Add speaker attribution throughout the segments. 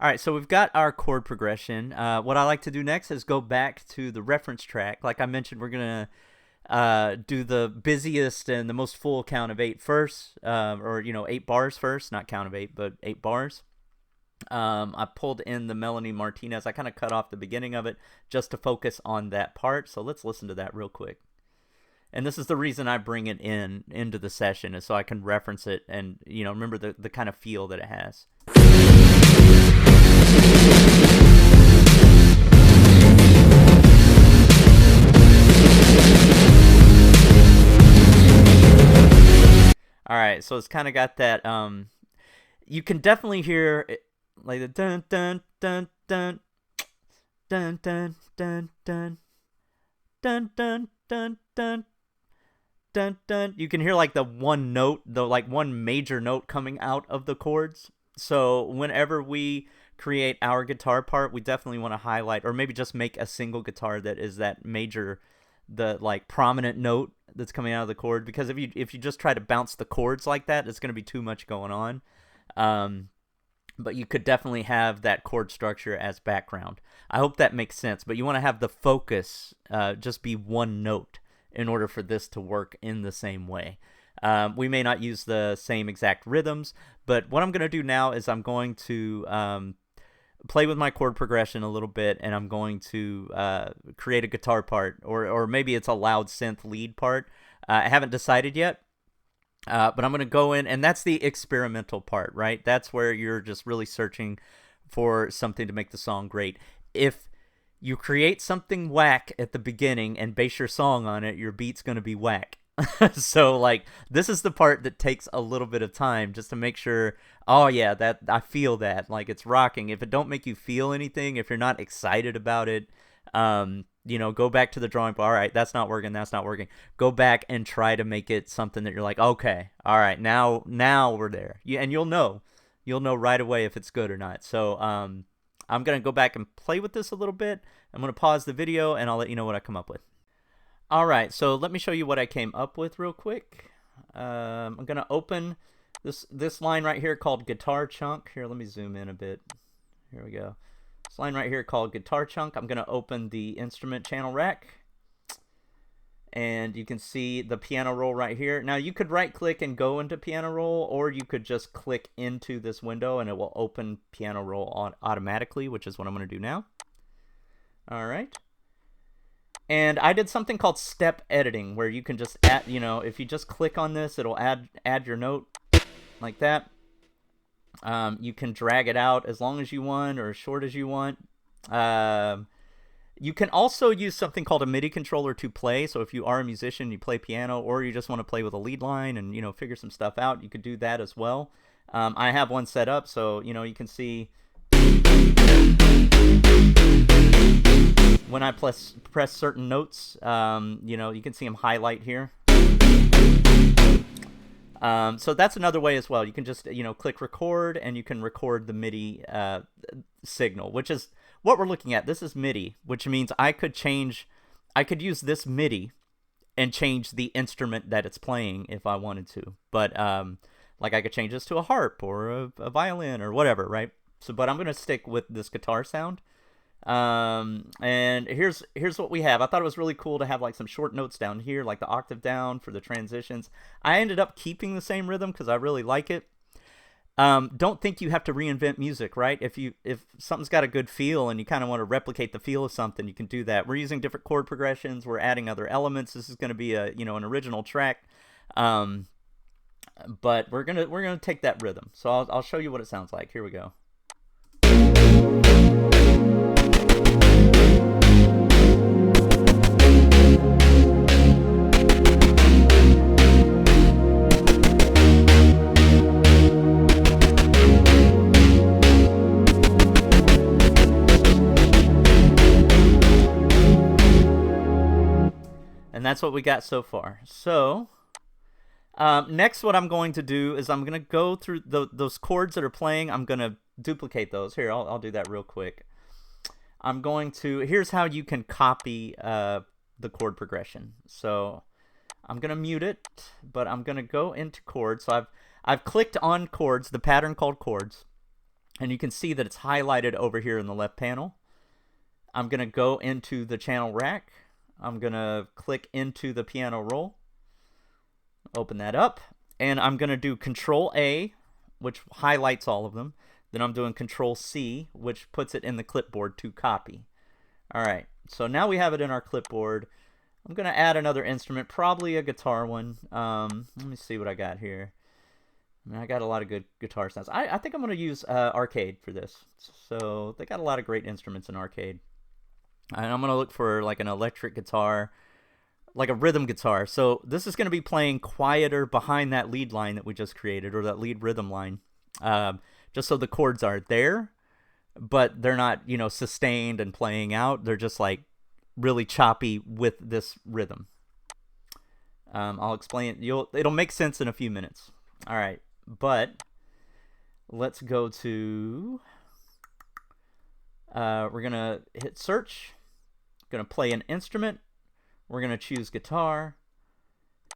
Speaker 1: All right, so we've got our chord progression. What I like to do next is go back to the reference track. Like I mentioned, we're going to do the busiest and the most full count of eight first, or, 8 bars first, not count of eight, but 8 bars. I pulled in the Melanie Martinez. I kind of cut off the beginning of it just to focus on that part. So let's listen to that real quick. And this is the reason I bring it into the session, is so I can reference it and, remember the kind of feel that it has. All right, so it's kind of got that. You can definitely hear it, like the dun dun dun dun dun dun dun dun dun dun dun dun dun dun. You can hear like the one note, like one major note coming out of the chords. So whenever we create our guitar part, we definitely want to highlight, or maybe just make a single guitar that is that major, the like prominent note that's coming out of the chord. Because if you just try to bounce the chords like that, it's going to be too much going on. But you could definitely have that chord structure as background. I hope that makes sense. But you want to have the focus just be one note in order for this to work in the same way. We may not use the same exact rhythms, but what I'm going to do now is I'm going to play with my chord progression a little bit, and I'm going to create a guitar part, or maybe it's a loud synth lead part. I haven't decided yet, but I'm going to go in, and that's the experimental part, right? That's where you're just really searching for something to make the song great. If you create something whack at the beginning and base your song on it, your beat's going to be whack. So like this is the part that takes a little bit of time just to make sure, oh yeah, that I feel that, like it's rocking. If it don't make you feel anything, if you're not excited about it, go back to the drawing board. All right, that's not working. Go back and try to make it something that you're like, okay, all right, now we're there. And you'll know right away if it's good or not. So I'm gonna go back and play with this a little bit. I'm gonna pause the video and I'll let you know what I come up with. All right, so let me show you what I came up with real quick. I'm going to open this line right here called Guitar Chunk. Here, let me zoom in a bit. Here we go. This line right here called Guitar Chunk. I'm going to open the instrument channel rack. And you can see the piano roll right here. Now, you could right-click and go into piano roll, or you could just click into this window and it will open piano roll automatically, which is what I'm going to do now. All right. And I did something called step editing, where you can just add, if you just click on this, it'll add your note like that. You can drag it out as long as you want or as short as you want. You can also use something called a MIDI controller to play. So if you are a musician, you play piano, or you just want to play with a lead line and, figure some stuff out, you could do that as well. I have one set up, so, you can see when I press certain notes, you can see them highlight here. So that's another way as well. You can just, click record, and you can record the MIDI signal, which is what we're looking at. This is MIDI, which means I could use this MIDI and change the instrument that it's playing if I wanted to. But like I could change this to a harp or a violin or whatever, right? So, but I'm going to stick with this guitar sound. And here's what we have. I thought it was really cool to have like some short notes down here, like the octave down for the transitions. I ended up keeping the same rhythm because I really like it. Don't think you have to reinvent music, right? If something's got a good feel and you kind of want to replicate the feel of something, you can do that. We're using different chord progressions. We're adding other elements. This is going to be an original track. But we're gonna take that rhythm. So I'll show you what it sounds like. Here we go. And that's what we got so far. So next what I'm going to do is I'm going to go through those chords that are playing. I'm going to duplicate those. Here, I'll do that real quick. Here's how you can copy the chord progression. So I'm going to mute it, but I'm going to go into chords. So I've clicked on chords, the pattern called chords. And you can see that it's highlighted over here in the left panel. I'm going to go into the channel rack. I'm going to click into the piano roll. Open that up. And I'm going to do Control A, which highlights all of them. Then I'm doing Control C, which puts it in the clipboard to copy. All right, so now we have it in our clipboard. I'm going to add another instrument, probably a guitar one. Let me see what I got here. I mean, I got a lot of good guitar sounds. I think I'm going to use Arcade for this. So they got a lot of great instruments in Arcade. And I'm going to look for like an electric guitar, like a rhythm guitar. So this is going to be playing quieter behind that lead line that we just created, or that lead rhythm line. Just so the chords are there, but they're not, you know, sustained and playing out. They're just like really choppy with this rhythm. I'll explain it. It'll make sense in a few minutes. All right, but let's go to, we're going to hit search, going to play an instrument, we're going to choose guitar,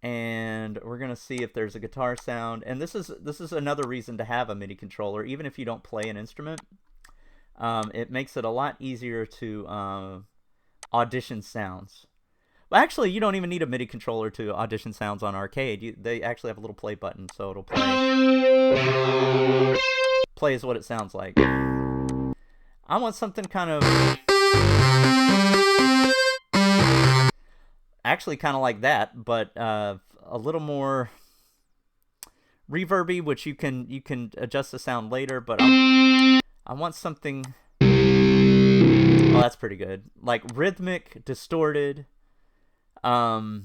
Speaker 1: and we're going to see if there's a guitar sound. And this is another reason to have a MIDI controller, even if you don't play an instrument. It makes it a lot easier to audition sounds. Well, actually, you don't even need a MIDI controller to audition sounds on Arcade. They actually have a little play button, so it'll play. Play is what it sounds like. I want something kind of, actually kind of like that, but a little more reverby, which you can adjust the sound later. But I want something. Oh, that's pretty good. Like rhythmic, distorted. But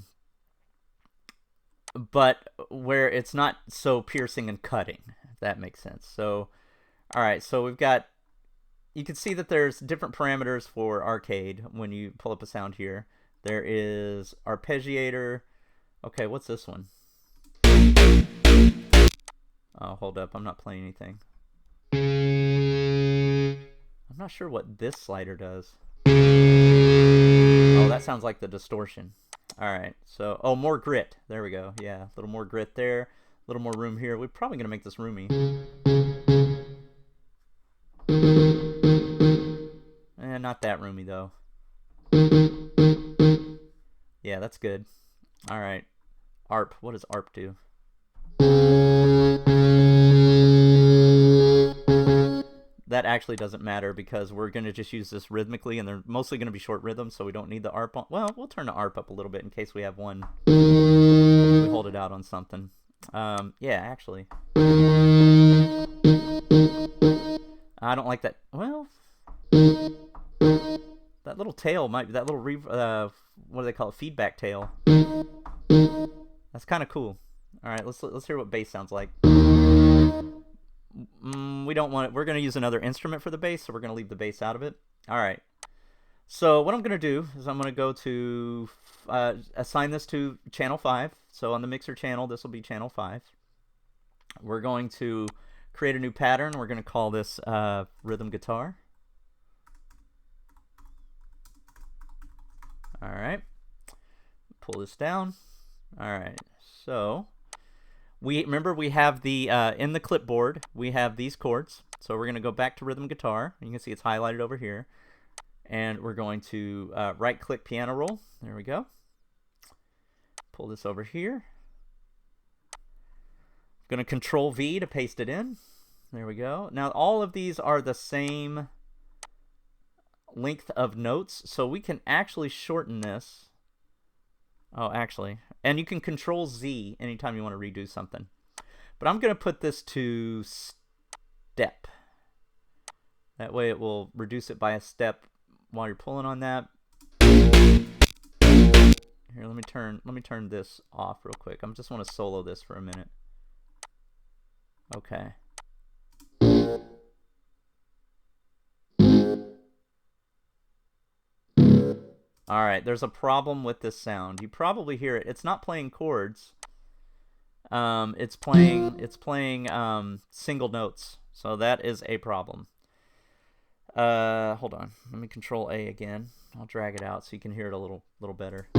Speaker 1: where it's not so piercing and cutting, if that makes sense. So, all right, so we've got, you can see that there's different parameters for Arcade when you pull up a sound here. There is arpeggiator. Okay, what's this one? Oh, hold up, I'm not playing anything. I'm not sure what this slider does. Oh, that sounds like the distortion. All right, so, oh, more grit. There we go. Yeah, a little more grit there. A little more room here. We're probably going to make this roomy. Not that roomy, though. Yeah, that's good. All right. ARP. What does ARP do? That actually doesn't matter because we're going to just use this rhythmically, and they're mostly going to be short rhythms, so we don't need the ARP on. Well, we'll turn the ARP up a little bit in case we have one. We hold it out on something. Yeah, actually. I don't like that. Well, that little tail might be, that little, what do they call it? Feedback tail. That's kind of cool. All right, let's hear what bass sounds like. We don't want it. We're going to use another instrument for the bass, so we're going to leave the bass out of it. All right. So what I'm going to do is I'm going to go to assign this to channel 5. So on the mixer channel, this will be channel 5. We're going to create a new pattern. We're going to call this rhythm guitar. All right. Pull this down. All right. So remember we have the in the clipboard we have these chords, so we're going to go back to rhythm guitar. You can see it's highlighted over here, and we're going to right click piano roll. There we go. Pull this over here. I'm going to Control V to paste it in. There we go. Now all of these are the same length of notes, so we can actually shorten this. Oh, actually, and you can Control Z anytime you want to redo something. But I'm going to put this to step. That way it will reduce it by a step while you're pulling on that. Here, let me turn this off real quick. I just want to solo this for a minute. Okay. All right, there's a problem with this sound. You probably hear it. It's not playing chords. It's playing single notes. So that is a problem. Hold on. Let me Control A again. I'll drag it out so you can hear it a little better.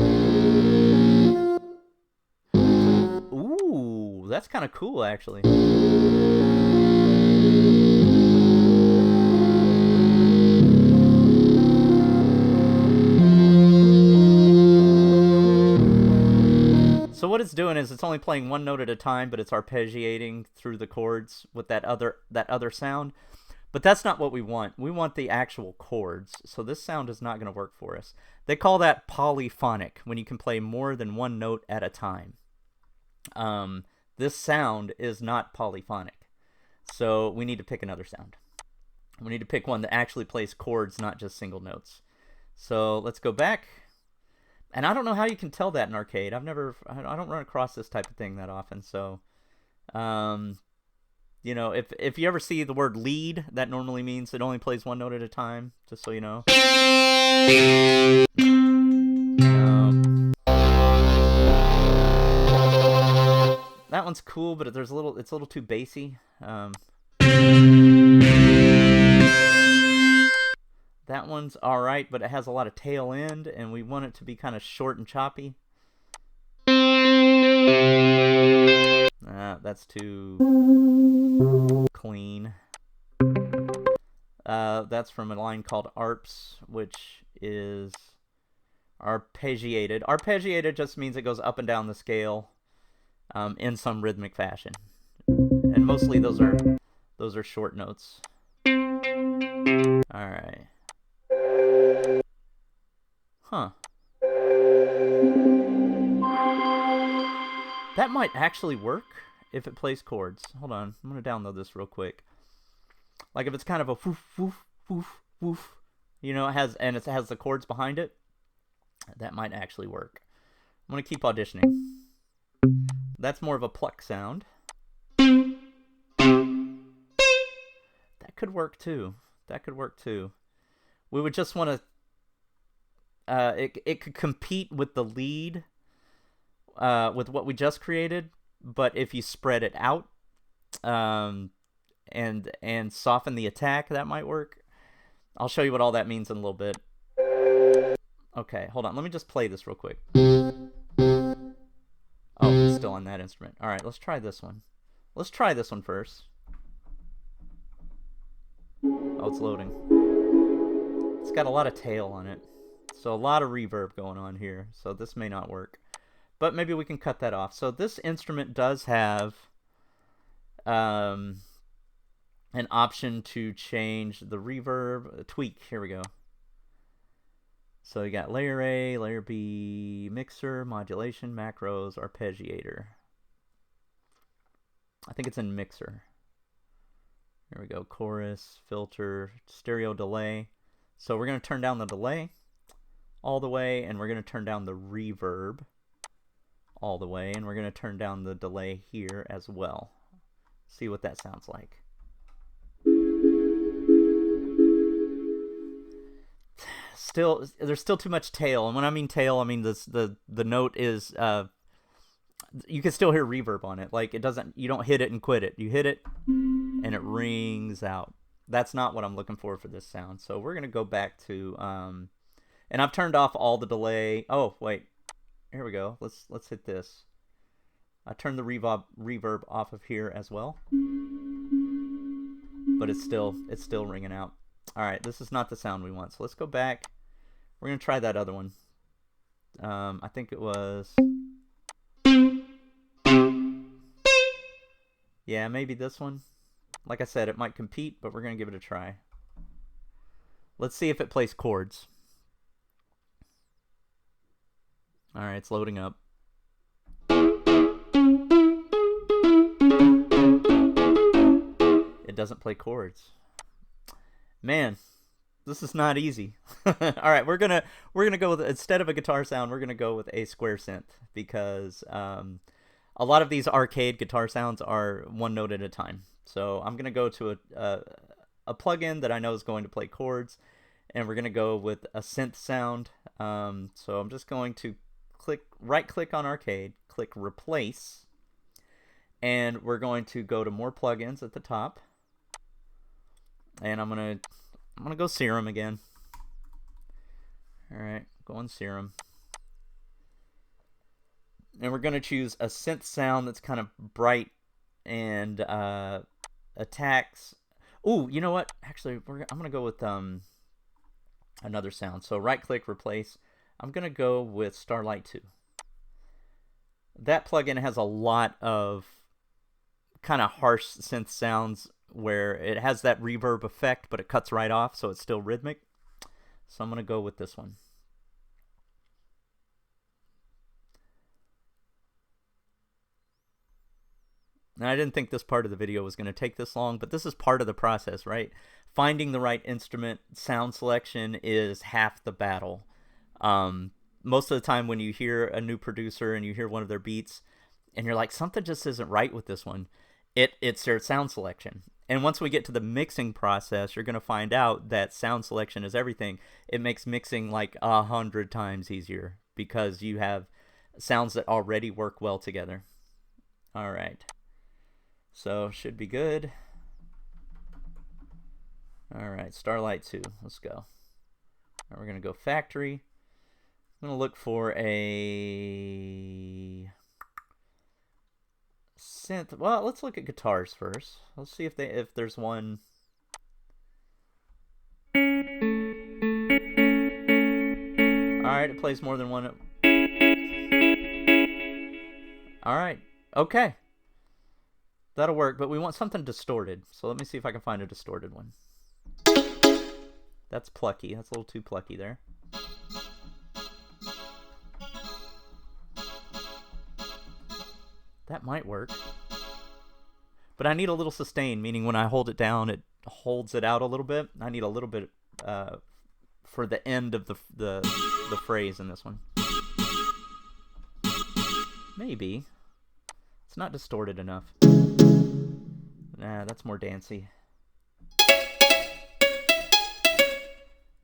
Speaker 1: Ooh, that's kind of cool actually. doing is it's only playing one note at a time, but it's arpeggiating through the chords with that other sound. But that's not what we want. We want the actual chords. So this sound is not going to work for us. They call that polyphonic, when you can play more than one note at a time. This sound is not polyphonic. So we need to pick another sound. We need to pick one that actually plays chords, not just single notes. So let's go back. And I don't know how you can tell that in arcade. I don't run across this type of thing that often. So, you know, if you ever see the word lead, that normally means it only plays one note at a time, just so you know. That one's cool, but it's a little too bassy. That one's alright, but it has a lot of tail end, and we want it to be kind of short and choppy. That's too clean. That's from a line called arps, which is arpeggiated. Arpeggiated just means it goes up and down the scale in some rhythmic fashion. And mostly those are short notes. Alright. Huh. That might actually work if it plays chords. Hold on. I'm going to download this real quick. Like if it's kind of a woof, woof, woof, woof. You know, it has the chords behind it. That might actually work. I'm going to keep auditioning. That's more of a pluck sound. That could work too. We would just want to... it could compete with the lead, with what we just created, but if you spread it out, and soften the attack, that might work. I'll show you what all that means in a little bit. Okay, hold on. Let me just play this real quick. Oh, it's still on that instrument. All right, let's try this one. Let's try this one first. Oh, it's loading. It's got a lot of tail on it. So a lot of reverb going on here. So this may not work. But maybe we can cut that off. So this instrument does have an option to change the reverb. Tweak. Here we go. So you got layer A, layer B, mixer, modulation, macros, arpeggiator. I think it's in mixer. Here we go. Chorus, filter, stereo delay. So we're going to turn down the delay all the way, and we're going to turn down the reverb all the way, and we're going to turn down the delay here as well. See what that sounds like. There's still too much tail, and when I mean tail, I mean the note is you can still hear reverb on it. Like you don't hit it and quit it. You hit it and it rings out. That's not what I'm looking for this sound. So we're gonna go back to and I've turned off all the delay. Oh wait, here we go. Let's hit this. I turned the reverb off of here as well, but it's still ringing out. All right, this is not the sound we want. So let's go back. We're gonna try that other one. I think it was. Yeah, maybe this one. Like I said, it might compete, but we're gonna give it a try. Let's see if it plays chords. All right, it's loading up. It doesn't play chords. Man, this is not easy. All right, we're gonna go with, instead of a guitar sound, we're gonna go with a square synth, because a lot of these arcade guitar sounds are one note at a time. So I'm gonna go to a plugin that I know is going to play chords, and we're gonna go with a synth sound. So I'm just going to right click on arcade, click replace, and we're going to go to more plugins at the top. And I'm gonna go Serum again. All right, go on Serum, and we're gonna choose a synth sound that's kind of bright and attacks. Ooh, you know what? Actually, I'm gonna go with another sound. So right click, replace. I'm gonna go with Starlight 2. that plugin has a lot of kind of harsh synth sounds where it has that reverb effect, but it cuts right off, so it's still rhythmic. So I'm going to go with this one. Now, I didn't think this part of the video was going to take this long, but this is part of the process, right? Finding the right instrument sound selection is half the battle. Most of the time when you hear a new producer and you hear one of their beats and you're like, something just isn't right with this one, it's their sound selection. And once we get to the mixing process, you're going to find out that sound selection is everything. It makes mixing like 100 times easier because you have sounds that already work well together. All right. So, should be good. All right, Starlight 2. Let's go. Now we're going to go factory. I'm going to look for a synth. Well, let's look at guitars first. Let's see if there's one. All right, it plays more than one. All right. Okay. That'll work, but we want something distorted. So let me see if I can find a distorted one. That's plucky. That's a little too plucky there. That might work. But I need a little sustain, meaning when I hold it down, it holds it out a little bit. I need a little bit for the end of the phrase in this one. Maybe. It's not distorted enough. Nah, that's more dancey.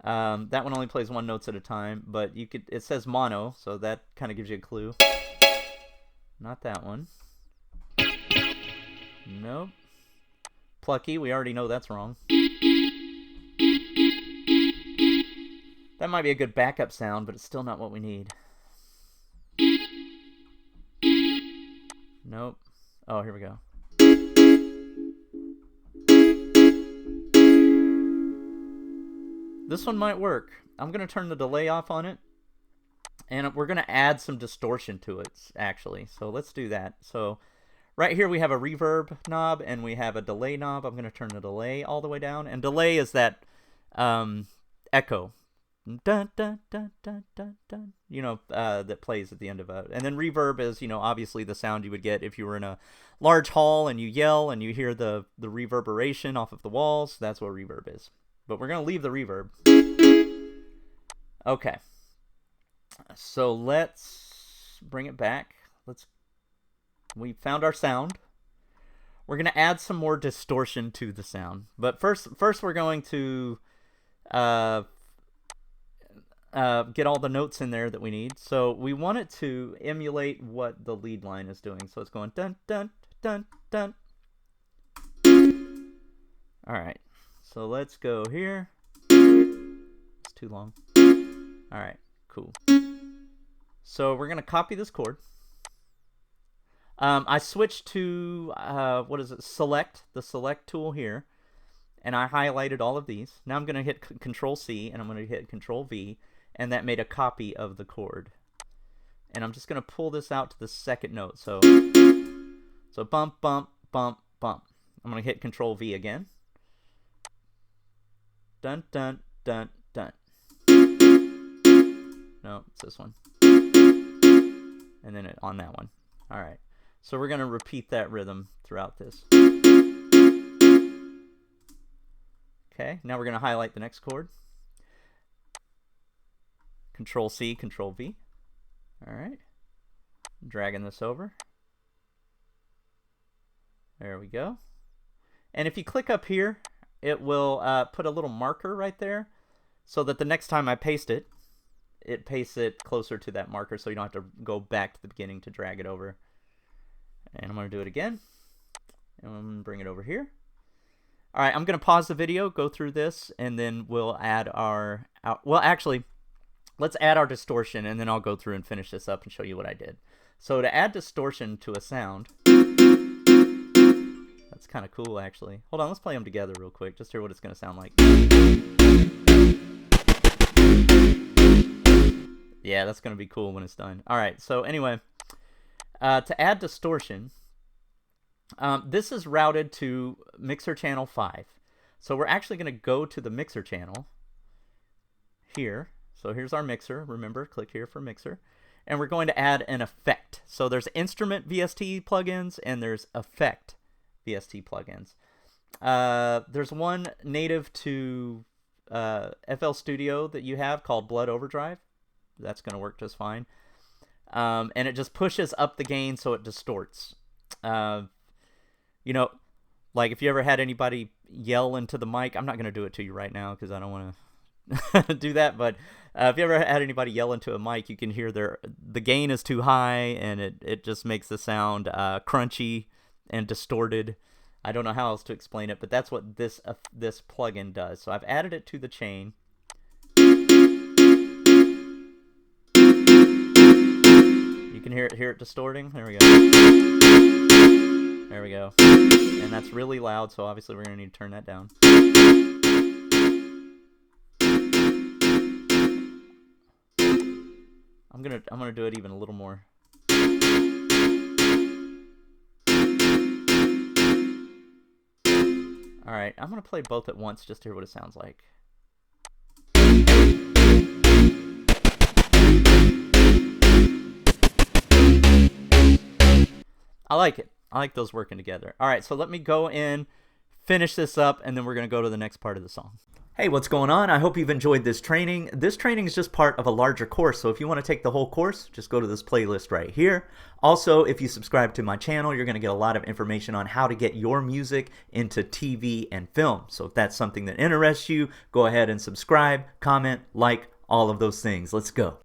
Speaker 1: That one only plays one notes at a time, but it says mono, so that kind of gives you a clue. Not that one. Nope. Plucky, we already know that's wrong. That might be a good backup sound, but it's still not what we need. Nope. Oh, here we go. This one might work. I'm going to turn the delay off on it. And we're going to add some distortion to it, actually. So let's do that. So right here we have a reverb knob and we have a delay knob. I'm going to turn the delay all the way down. And delay is that echo. Dun, dun, dun, dun, dun, dun. You know, that plays at the end of it. And then reverb is, you know, obviously the sound you would get if you were in a large hall and you yell and you hear the reverberation off of the walls. That's what reverb is. But we're going to leave the reverb. Okay. So let's bring it back. We found our sound. We're going to add some more distortion to the sound. But first we're going to get all the notes in there that we need. So we want it to emulate what the lead line is doing. So it's going dun, dun, dun, dun. All right. So let's go here. It's too long. All right, cool. So we're going to copy this chord. I switched to, select, the select tool here. And I highlighted all of these. Now I'm going to hit Control-C and I'm going to hit Control-V. And that made a copy of the chord. And I'm just going to pull this out to the second note. So bump, bump, bump, bump. I'm going to hit Control-V again. Dun, dun, dun, dun. No, it's this one. And then on that one. All right. So we're going to repeat that rhythm throughout this. Okay, now we're going to highlight the next chord. Control-C, Control-V. All right. Dragging this over. There we go. And if you click up here, it will put a little marker right there so that the next time I paste it, it pastes it closer to that marker so you don't have to go back to the beginning to drag it over. And I'm going to do it again. And I'm going to bring it over here. All right, I'm going to pause the video, go through this, and then we'll add our... Well, actually, let's add our distortion, and then I'll go through and finish this up and show you what I did. So to add distortion to a sound... That's kind of cool, actually. Hold on, let's play them together real quick. Just hear what it's going to sound like. Yeah, that's going to be cool when it's done. All right, so anyway, To add distortion, this is routed to mixer channel 5. So we're actually going to go to the mixer channel here. So here's our mixer. Remember, click here for mixer. And we're going to add an effect. So there's instrument VST plugins and there's effect VST plugins. There's one native to FL Studio that you have called Blood Overdrive. That's going to work just fine. And it just pushes up the gain so it distorts. You know, like if you ever had anybody yell into the mic, I'm not going to do it to you right now because I don't want to do that, but if you ever had anybody yell into a mic, you can hear the gain is too high and it just makes the sound crunchy and distorted. I don't know how else to explain it, but that's what this plugin does. So I've added it to the chain. You can hear it distorting. There we go. There we go. And that's really loud, so obviously we're going to need to turn that down. I'm gonna do it even a little more. Alright, I'm gonna play both at once just to hear what it sounds like. I like it. I like those working together. Alright, so let me go in, finish this up, and then we're gonna go to the next part of the song. Hey, what's going on? I hope you've enjoyed this training. This training is just part of a larger course, so if you want to take the whole course, just go to this playlist right here. Also, if you subscribe to my channel, you're going to get a lot of information on how to get your music into TV and film. So if that's something that interests you, go ahead and subscribe, comment, like, all of those things. Let's go.